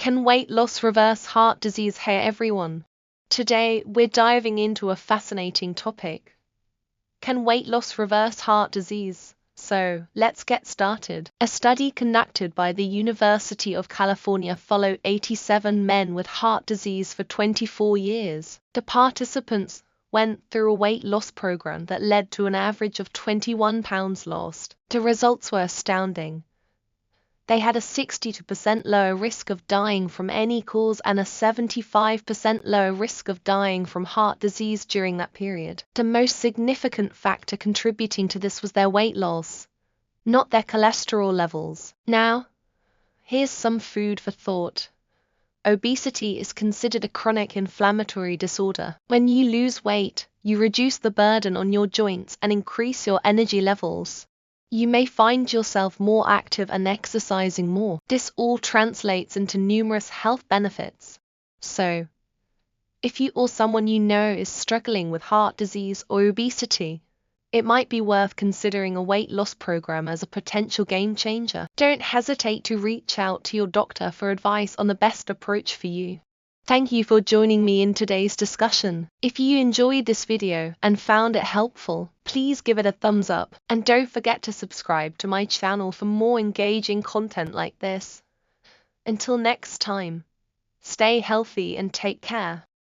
Can weight loss reverse heart disease? Hey everyone! Today we're diving into a fascinating topic. Can weight loss reverse heart disease? So, let's get started. A study conducted by the University of California followed 87 men with heart disease for 24 years. The participants went through a weight loss program that led to an average of 21 pounds lost. The results were astounding. They had a 62% lower risk of dying from any cause and a 75% lower risk of dying from heart disease during that period. The most significant factor contributing to this was their weight loss, not their cholesterol levels. Now, here's some food for thought. Obesity is considered a chronic inflammatory disorder. When you lose weight, you reduce the burden on your joints and increase your energy levels. You may find yourself more active and exercising more. This all translates into numerous health benefits. So, if you or someone you know is struggling with heart disease or obesity, it might be worth considering a weight loss program as a potential game changer. Don't hesitate to reach out to your doctor for advice on the best approach for you. Thank you for joining me in today's discussion. If you enjoyed this video and found it helpful, please give it a thumbs up and don't forget to subscribe to my channel for more engaging content like this. Until next time, stay healthy and take care.